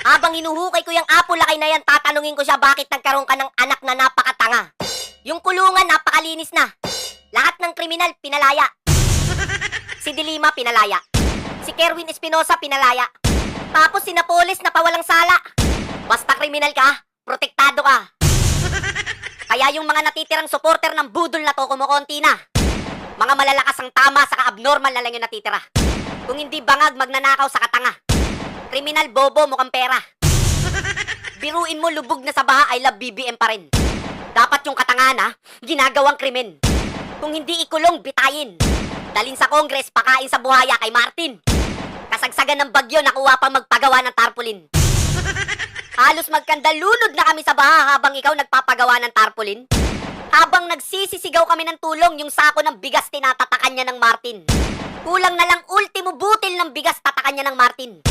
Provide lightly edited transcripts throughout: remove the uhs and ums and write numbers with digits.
Habang hinuhukay ko yung apo lakay na yan, tatanungin ko siya bakit nagkaroon ka ng anak na napakatanga. Yung kulungan, napakalinis na. Lahat ng kriminal, pinalaya. Si Dilima, pinalaya. Si Kerwin Espinosa, pinalaya. Tapos si Napoles na pawalang sala. Basta kriminal ka, protektado ka. Kaya yung mga natitirang supporter ng budol na to, kumukonti na. Mga malalakas ang tama, saka abnormal na lang yung natitira. Kung hindi bangag, magnanakaw sa katanga. Kriminal, bobo, mukhang pera. Biruin mo, lubog na sa baha, I love BBM pa rin. Dapat yung katangahan, ginagawang krimen. Kung hindi ikulong, bitayin. Dalin sa Congress, pakain sa buhaya kay Martin. Kasagsagan ng bagyo, nakuha pang magpagawa ng tarpaulin. Halos magkandalunod na kami sa baha habang ikaw nagpapagawa ng tarpaulin. Habang nagsisisigaw kami ng tulong, yung sako ng bigas tinatatakan niya ng Martin. Kulang na lang ultimo butil ng bigas tatakan niya ng Martin.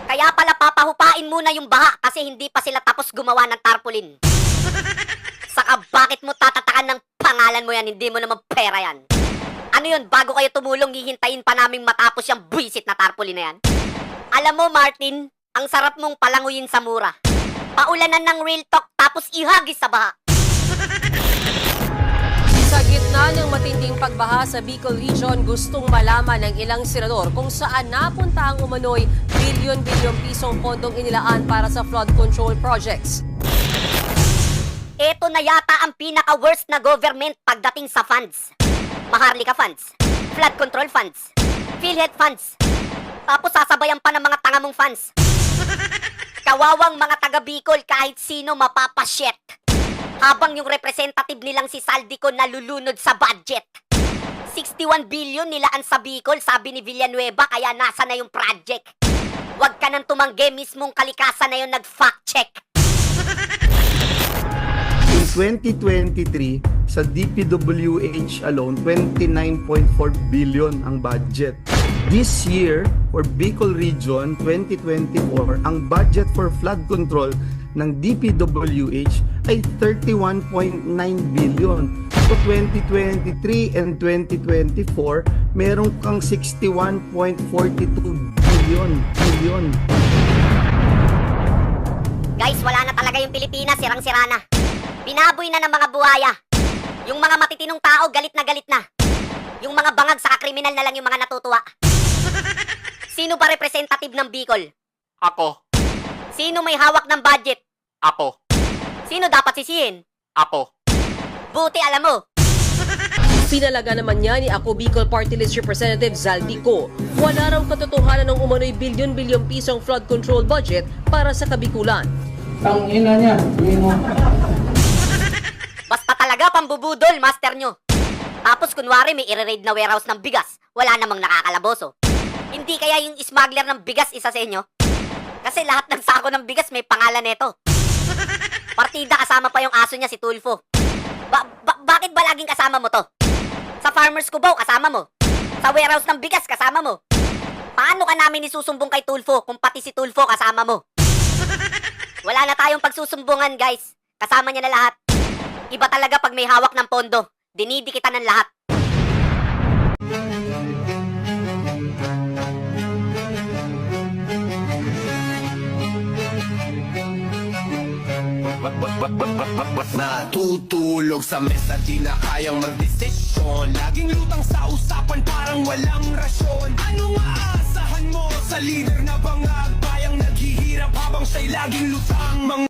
Kaya pala papahupain muna yung baha kasi hindi pa sila tapos gumawa ng tarpaulin. Saka bakit mo tatatakan ng pangalan mo yan, hindi mo naman pera yan. Ano yun, bago kayo tumulong, hihintayin pa naming matapos yung buwisit na tarpaulin na yan? Alam mo, Martin, ang sarap mong palanguyin sa mura. Paulanan ng real talk tapos ihagis sa baha. Sa gitna ng matinding pagbaha sa Bicol Region, gustong malaman ng ilang senador kung saan napunta ang umano'y bilyon-bilyong pisong pondong inilaan para sa flood control projects. Ito na yata ang pinaka-worst na government pagdating sa funds. Maharlika funds, flood control funds, PhilHealth funds, tapos sasabayan pa ng mga tanga mong funds. Kawawang mga taga Bicol, kahit sino mapapasyet. Habang yung representative nilang si Saldico nalulunod sa budget. 61 billion nilaan sa Bicol, sabi ni Villanueva, kaya nasa na yung project. Huwag ka nang tumanggi, mismong kalikasan na yung nag-fact check. In 2023, sa DPWH alone, 29.4 billion ang budget. This year, for Bicol Region 2024, ang budget for flood control ng DPWH ay 31.9 billion. So 2023 and 2024, meron kang 61.42 billion. Guys, wala na talaga yung Pilipinas, sirang-sira na. Binaboy na ng mga buhaya. Yung mga matitinong tao, galit na. Yung mga bangag sa kriminal na lang yung mga natutuwa. Sino ba representative ng Bicol? Ako. Sino may hawak ng budget? Ako. Sino dapat sisihin? Ako. Buti alam mo. Pinalaga naman niya ni Ako Bicol Party List Representative Zaldico. Wala raw katotohanan ng umano'y bilyon-bilyong pisong flood control budget para sa Kabikulan. Ang ina niya, mo. Basta talaga pambubudol, master nyo. Tapos kunwari may i-raid na warehouse ng bigas, wala namang nakakalaboso. Hindi kaya yung smuggler ng bigas isa sa inyo? Kasi lahat ng sako ng bigas may pangalan nito. Partida kasama pa yung aso niya, si Tulfo. Bakit ba laging kasama mo to? Sa Farmers Cubao, kasama mo. Sa warehouse ng bigas, kasama mo. Paano ka namin isusumbong kay Tulfo kung pati si Tulfo kasama mo? Wala na tayong pagsusumbungan, guys. Kasama niya na lahat. Iba talaga pag may hawak ng pondo. Dinidikitan ng lahat. Natutulog sa mesa, di na kayang magdesisyon. Laging lutang sa usapan, parang walang rasyon. Anong aasahan mo sa leader na bangag? Bayang naghihirap habang siya'y laging lutang.